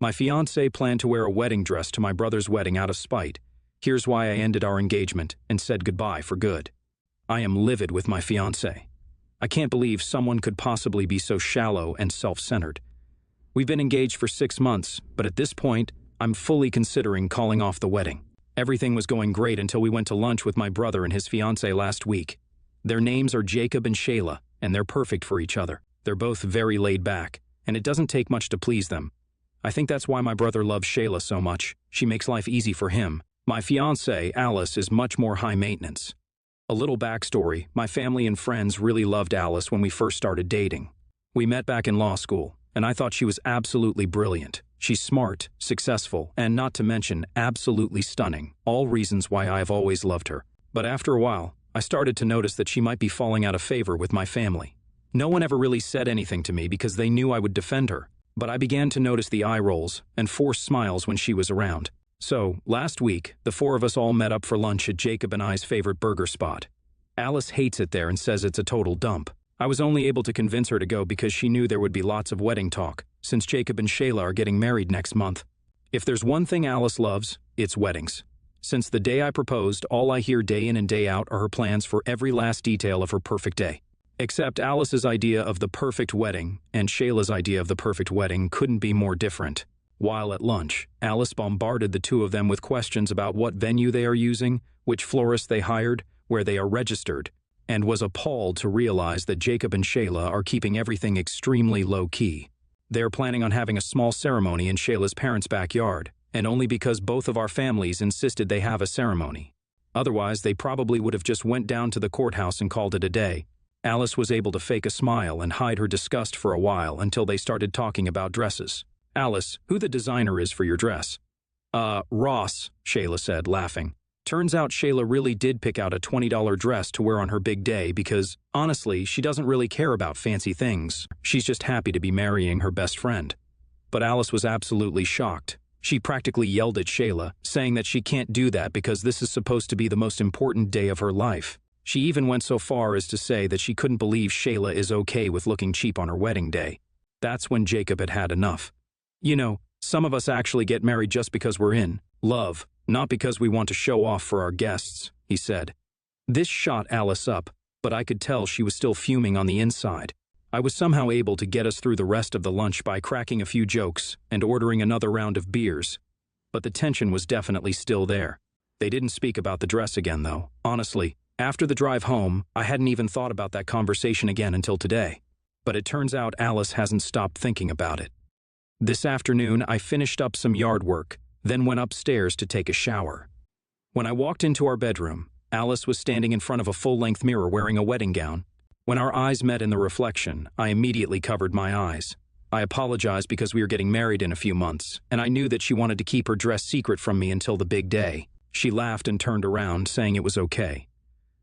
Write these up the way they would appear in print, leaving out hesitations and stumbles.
My fiancée planned to wear a wedding dress to my brother's wedding out of spite. Here's why I ended our engagement and said goodbye for good. I am livid with my fiancée. I can't believe someone could possibly be so shallow and self-centered. We've been engaged for 6 months, but at this point, I'm fully considering calling off the wedding. Everything was going great until we went to lunch with my brother and his fiancée last week. Their names are Jacob and Shayla, and they're perfect for each other. They're both very laid back, and it doesn't take much to please them. I think that's why my brother loves Shayla so much. She makes life easy for him. My fiancée, Alice, is much more high maintenance. A little backstory, my family and friends really loved Alice when we first started dating. We met back in law school, and I thought she was absolutely brilliant. She's smart, successful, and not to mention absolutely stunning, all reasons why I've always loved her. But after a while, I started to notice that she might be falling out of favor with my family. No one ever really said anything to me because they knew I would defend her, but I began to notice the eye rolls and forced smiles when she was around. So, last week, the 4 of us all met up for lunch at Jacob and I's favorite burger spot. Alice hates it there and says it's a total dump. I was only able to convince her to go because she knew there would be lots of wedding talk, since Jacob and Shayla are getting married next month. If there's one thing Alice loves, it's weddings. Since the day I proposed, all I hear day in and day out are her plans for every last detail of her perfect day. Except Alice's idea of the perfect wedding and Shayla's idea of the perfect wedding couldn't be more different. While at lunch, Alice bombarded the 2 of them with questions about what venue they are using, which florist they hired, where they are registered, and was appalled to realize that Jacob and Shayla are keeping everything extremely low-key. They're planning on having a small ceremony in Shayla's parents' backyard, and only because both of our families insisted they have a ceremony. Otherwise, they probably would have just went down to the courthouse and called it a day. Alice was able to fake a smile and hide her disgust for a while until they started talking about dresses. Alice, who the designer is for your dress? Ross, Shayla said, laughing. Turns out Shayla really did pick out a $20 dress to wear on her big day because, honestly, she doesn't really care about fancy things. She's just happy to be marrying her best friend. But Alice was absolutely shocked. She practically yelled at Shayla, saying that she can't do that because this is supposed to be the most important day of her life. She even went so far as to say that she couldn't believe Shayla is okay with looking cheap on her wedding day. That's when Jacob had had enough. You know, some of us actually get married just because we're in love, not because we want to show off for our guests, he said. This shot Alice up, but I could tell she was still fuming on the inside. I was somehow able to get us through the rest of the lunch by cracking a few jokes and ordering another round of beers. But the tension was definitely still there. They didn't speak about the dress again, though. Honestly, after the drive home, I hadn't even thought about that conversation again until today. But it turns out Alice hasn't stopped thinking about it. This afternoon, I finished up some yard work, then went upstairs to take a shower. When I walked into our bedroom, Alice was standing in front of a full-length mirror wearing a wedding gown. When our eyes met in the reflection, I immediately covered my eyes. I apologized because we were getting married in a few months, and I knew that she wanted to keep her dress secret from me until the big day. She laughed and turned around, saying it was okay.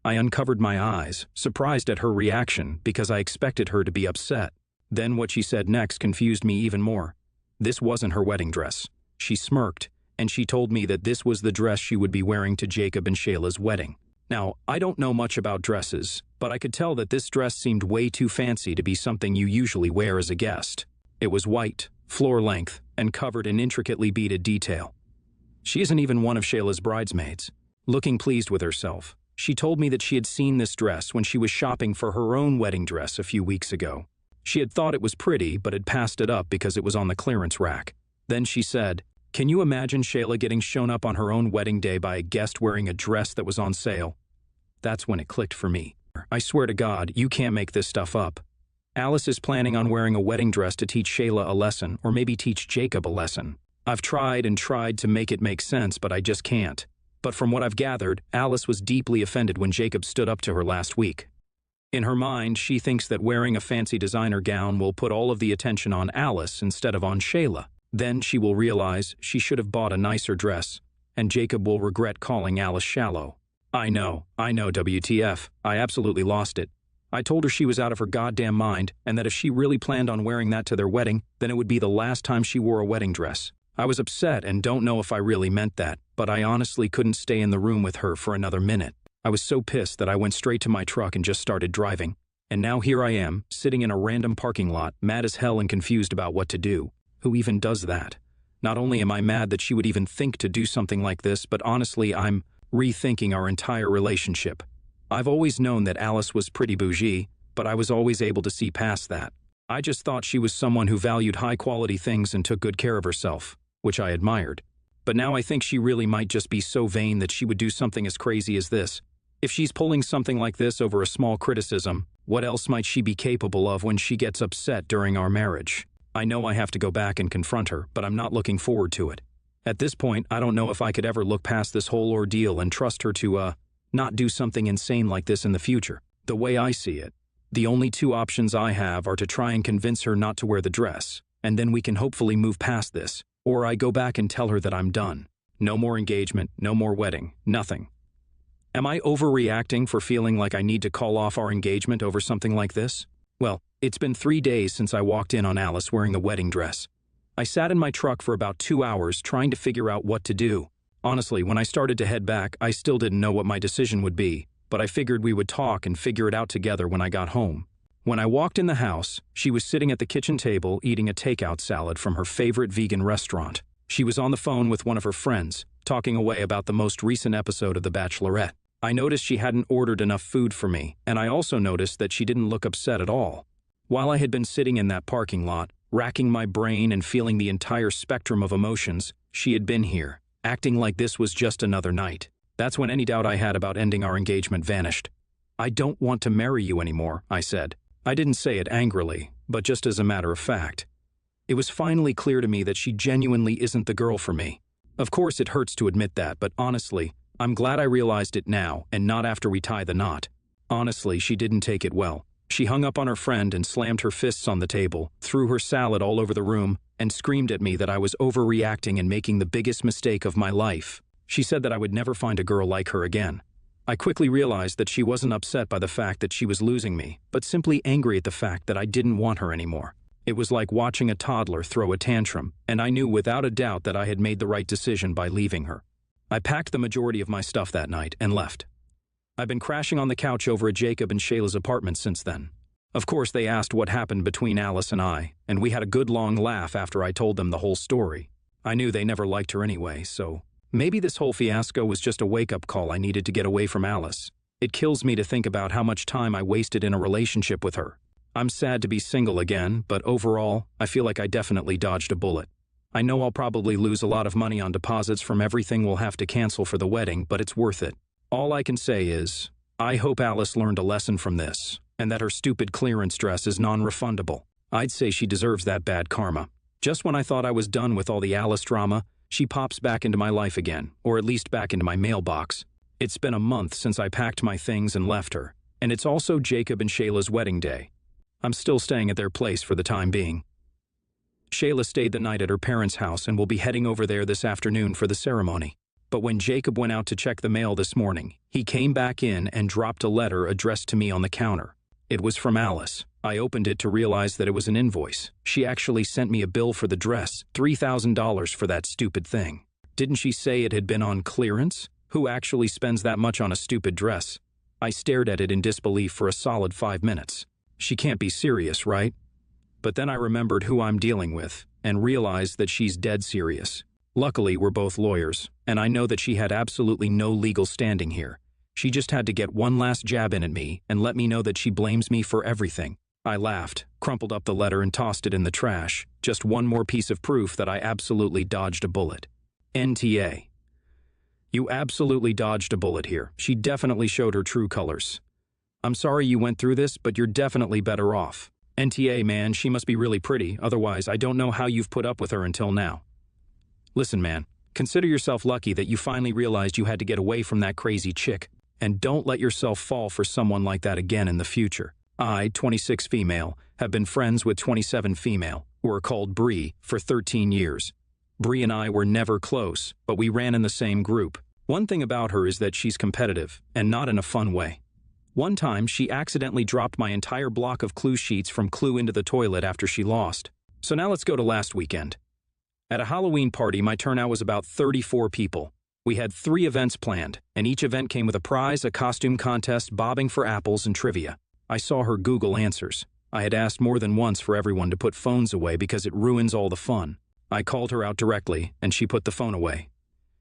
I uncovered my eyes, surprised at her reaction because I expected her to be upset. Then what she said next confused me even more. This wasn't her wedding dress. She smirked, and she told me that this was the dress she would be wearing to Jacob and Shayla's wedding. Now, I don't know much about dresses, but I could tell that this dress seemed way too fancy to be something you usually wear as a guest. It was white, floor-length, and covered in intricately beaded detail. She isn't even one of Shayla's bridesmaids. Looking pleased with herself, she told me that she had seen this dress when she was shopping for her own wedding dress a few weeks ago. She had thought it was pretty, but had passed it up because it was on the clearance rack. Then she said, "Can you imagine Shayla getting shown up on her own wedding day by a guest wearing a dress that was on sale?" That's when it clicked for me. I swear to God, you can't make this stuff up. Alice is planning on wearing a wedding dress to teach Shayla a lesson, or maybe teach Jacob a lesson. I've tried and tried to make it make sense, but I just can't. But from what I've gathered, Alice was deeply offended when Jacob stood up to her last week. In her mind, she thinks that wearing a fancy designer gown will put all of the attention on Alice instead of on Shayla. Then she will realize she should have bought a nicer dress, and Jacob will regret calling Alice shallow. I know, WTF. I absolutely lost it. I told her she was out of her goddamn mind, and that if she really planned on wearing that to their wedding, then it would be the last time she wore a wedding dress. I was upset and don't know if I really meant that, but I honestly couldn't stay in the room with her for another minute. I was so pissed that I went straight to my truck and just started driving. And now here I am, sitting in a random parking lot, mad as hell and confused about what to do. Who even does that? Not only am I mad that she would even think to do something like this, but honestly, I'm rethinking our entire relationship. I've always known that Alice was pretty bougie, but I was always able to see past that. I just thought she was someone who valued high-quality things and took good care of herself, which I admired. But now I think she really might just be so vain that she would do something as crazy as this. If she's pulling something like this over a small criticism, what else might she be capable of when she gets upset during our marriage? I know I have to go back and confront her, but I'm not looking forward to it. At this point, I don't know if I could ever look past this whole ordeal and trust her to, not do something insane like this in the future. The way I see it, the only two options I have are to try and convince her not to wear the dress, and then we can hopefully move past this, or I go back and tell her that I'm done. No more engagement, no more wedding, nothing. Am I overreacting for feeling like I need to call off our engagement over something like this? Well, it's been 3 days since I walked in on Alice wearing the wedding dress. I sat in my truck for about 2 hours trying to figure out what to do. Honestly, when I started to head back, I still didn't know what my decision would be, but I figured we would talk and figure it out together when I got home. When I walked in the house, she was sitting at the kitchen table eating a takeout salad from her favorite vegan restaurant. She was on the phone with one of her friends, talking away about the most recent episode of The Bachelorette. I noticed she hadn't ordered enough food for me, and I also noticed that she didn't look upset at all. While I had been sitting in that parking lot, racking my brain and feeling the entire spectrum of emotions, she had been here, acting like this was just another night. That's when any doubt I had about ending our engagement vanished. "I don't want to marry you anymore," I said. I didn't say it angrily, but just as a matter of fact. It was finally clear to me that she genuinely isn't the girl for me. Of course, it hurts to admit that, but honestly, I'm glad I realized it now and not after we tie the knot. Honestly, she didn't take it well. She hung up on her friend and slammed her fists on the table, threw her salad all over the room, and screamed at me that I was overreacting and making the biggest mistake of my life. She said that I would never find a girl like her again. I quickly realized that she wasn't upset by the fact that she was losing me, but simply angry at the fact that I didn't want her anymore. It was like watching a toddler throw a tantrum, and I knew without a doubt that I had made the right decision by leaving her. I packed the majority of my stuff that night and left. I've been crashing on the couch over at Jacob and Shayla's apartment since then. Of course, they asked what happened between Alice and I, and we had a good long laugh after I told them the whole story. I knew they never liked her anyway, so maybe this whole fiasco was just a wake-up call I needed to get away from Alice. It kills me to think about how much time I wasted in a relationship with her. I'm sad to be single again, but overall, I feel like I definitely dodged a bullet. I know I'll probably lose a lot of money on deposits from everything we'll have to cancel for the wedding, but it's worth it. All I can say is, I hope Alice learned a lesson from this, and that her stupid clearance dress is non-refundable. I'd say she deserves that bad karma. Just when I thought I was done with all the Alice drama, she pops back into my life again, or at least back into my mailbox. It's been a month since I packed my things and left her, and it's also Jacob and Shayla's wedding day. I'm still staying at their place for the time being. Shayla stayed the night at her parents' house and will be heading over there this afternoon for the ceremony. But when Jacob went out to check the mail this morning, he came back in and dropped a letter addressed to me on the counter. It was from Alice. I opened it to realize that it was an invoice. She actually sent me a bill for the dress, $3,000 for that stupid thing. Didn't she say it had been on clearance? Who actually spends that much on a stupid dress? I stared at it in disbelief for a solid 5 minutes. She can't be serious, right? But then I remembered who I'm dealing with and realized that she's dead serious. Luckily, we're both lawyers, and I know that she had absolutely no legal standing here. She just had to get one last jab in at me and let me know that she blames me for everything. I laughed, crumpled up the letter and tossed it in the trash. Just one more piece of proof that I absolutely dodged a bullet. NTA. You absolutely dodged a bullet here. She definitely showed her true colors. I'm sorry you went through this, but you're definitely better off. NTA, man, she must be really pretty, otherwise I don't know how you've put up with her until now. Listen, man, consider yourself lucky that you finally realized you had to get away from that crazy chick, and don't let yourself fall for someone like that again in the future. I, 26 female, have been friends with 27 female, who are called Bree, for 13 years. Bree and I were never close, but we ran in the same group. One thing about her is that she's competitive, and not in a fun way. One time, she accidentally dropped my entire block of Clue sheets from Clue into the toilet after she lost. So now let's go to last weekend. At a Halloween party, my turnout was about 34 people. We had 3 events planned, and each event came with a prize, a costume contest, bobbing for apples, and trivia. I saw her Google answers. I had asked more than once for everyone to put phones away because it ruins all the fun. I called her out directly, and she put the phone away.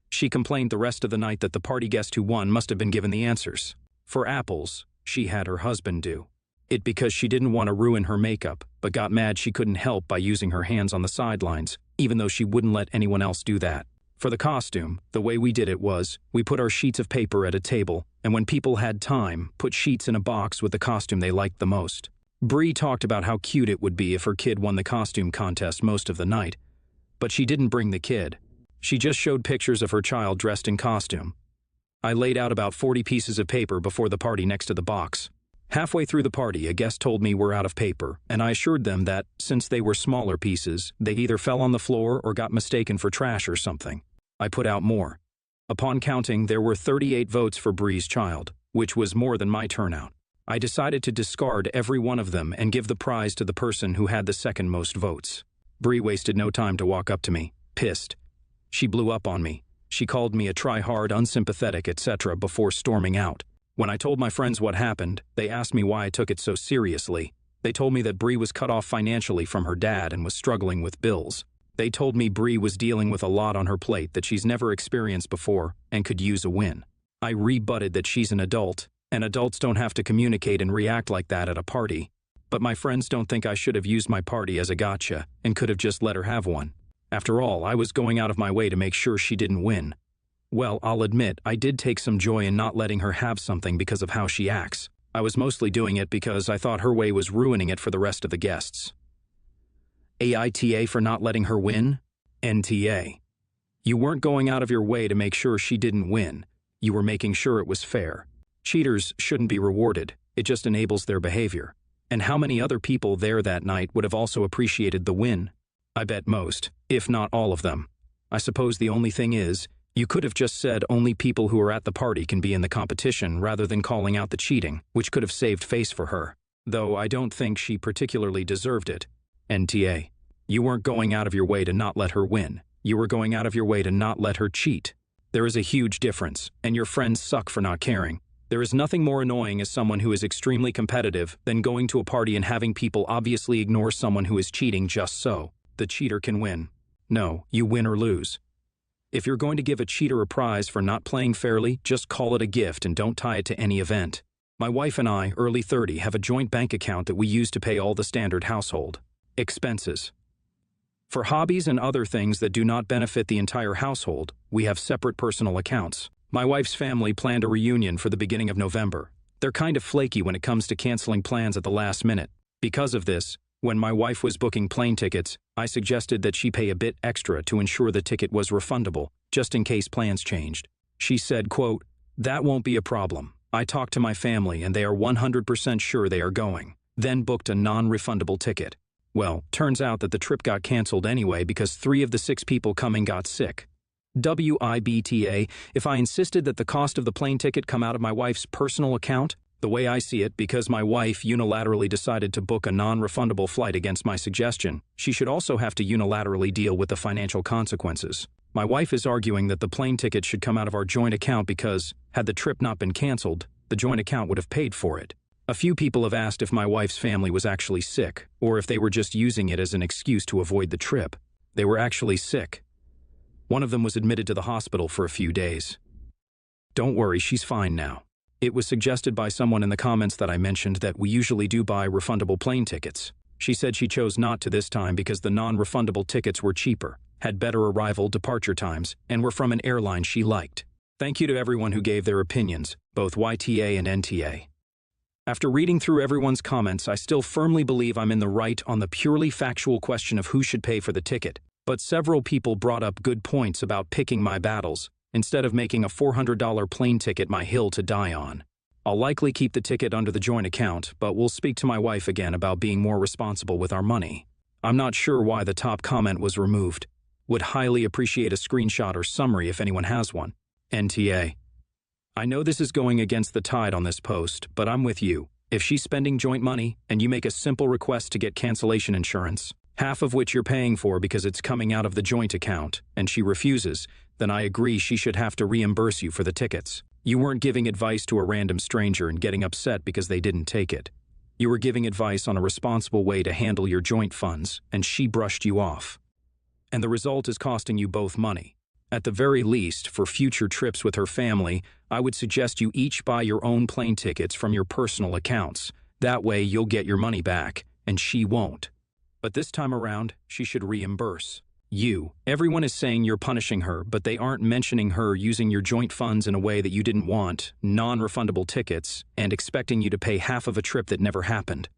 She complained the rest of the night that the party guest who won must have been given the answers. For apples, she had her husband do it because she didn't want to ruin her makeup, but got mad she couldn't help by using her hands on the sidelines, even though she wouldn't let anyone else do that. For the costume, the way we did it was, we put our sheets of paper at a table, and when people had time, put sheets in a box with the costume they liked the most. Bree talked about how cute it would be if her kid won the costume contest most of the night, but she didn't bring the kid. She just showed pictures of her child dressed in costume. I laid out about 40 pieces of paper before the party next to the box. Halfway through the party, a guest told me we're out of paper, and I assured them that, since they were smaller pieces, they either fell on the floor or got mistaken for trash or something. I put out more. Upon counting, there were 38 votes for Bree's child, which was more than my turnout. I decided to discard every one of them and give the prize to the person who had the second most votes. Bree wasted no time to walk up to me, pissed. She blew up on me. She called me a try-hard, unsympathetic, etc. before storming out. When I told my friends what happened, they asked me why I took it so seriously. They told me that Bree was cut off financially from her dad and was struggling with bills. They told me Bree was dealing with a lot on her plate that she's never experienced before and could use a win. I rebutted that she's an adult, and adults don't have to communicate and react like that at a party. But my friends don't think I should have used my party as a gotcha and could have just let her have one. After all, I was going out of my way to make sure she didn't win. Well, I'll admit, I did take some joy in not letting her have something because of how she acts. I was mostly doing it because I thought her way was ruining it for the rest of the guests. AITA for not letting her win? NTA. You weren't going out of your way to make sure she didn't win. You were making sure it was fair. Cheaters shouldn't be rewarded. It just enables their behavior. And how many other people there that night would have also appreciated the win? I bet most, if not all of them. I suppose the only thing is, you could have just said only people who are at the party can be in the competition rather than calling out the cheating, which could have saved face for her. Though I don't think she particularly deserved it. NTA. You weren't going out of your way to not let her win. You were going out of your way to not let her cheat. There is a huge difference, and your friends suck for not caring. There is nothing more annoying as someone who is extremely competitive than going to a party and having people obviously ignore someone who is cheating just so the cheater can win. No, you win or lose. If you're going to give a cheater a prize for not playing fairly, just call it a gift and don't tie it to any event. My wife and I, early 30, have a joint bank account that we use to pay all the standard household expenses. For hobbies and other things that do not benefit the entire household, we have separate personal accounts. My wife's family planned a reunion for the beginning of November. They're kind of flaky when it comes to canceling plans at the last minute. Because of this, when my wife was booking plane tickets, I suggested that she pay a bit extra to ensure the ticket was refundable, just in case plans changed. She said, quote, "That won't be a problem. I talked to my family and they are 100% sure they are going." Then booked a non-refundable ticket. Well, turns out that the trip got canceled anyway because 3 of the 6 people coming got sick. WIBTA, if I insisted that the cost of the plane ticket come out of my wife's personal account? The way I see it, because my wife unilaterally decided to book a non-refundable flight against my suggestion, she should also have to unilaterally deal with the financial consequences. My wife is arguing that the plane ticket should come out of our joint account because, had the trip not been canceled, the joint account would have paid for it. A few people have asked if my wife's family was actually sick, or if they were just using it as an excuse to avoid the trip. They were actually sick. One of them was admitted to the hospital for a few days. Don't worry, she's fine now. It was suggested by someone in the comments that I mentioned that we usually do buy refundable plane tickets. She said she chose not to this time because the non-refundable tickets were cheaper, had better arrival departure times, and were from an airline she liked. Thank you to everyone who gave their opinions, both YTA and NTA. After reading through everyone's comments, I still firmly believe I'm in the right on the purely factual question of who should pay for the ticket, but several people brought up good points about picking my battles, instead of making a $400 plane ticket my hill to die on. I'll likely keep the ticket under the joint account, but we'll speak to my wife again about being more responsible with our money. I'm not sure why the top comment was removed. Would highly appreciate a screenshot or summary if anyone has one. NTA. I know this is going against the tide on this post, but I'm with you. If she's spending joint money, and you make a simple request to get cancellation insurance, half of which you're paying for because it's coming out of the joint account, and she refuses, then I agree she should have to reimburse you for the tickets. You weren't giving advice to a random stranger and getting upset because they didn't take it. You were giving advice on a responsible way to handle your joint funds, and she brushed you off. and the result is costing you both money. At the very least, for future trips with her family, I would suggest you each buy your own plane tickets from your personal accounts. That way you'll get your money back, and she won't. But this time around, she should reimburse you. Everyone is saying you're punishing her, but they aren't mentioning her using your joint funds in a way that you didn't want, non-refundable tickets, and expecting you to pay half of a trip that never happened.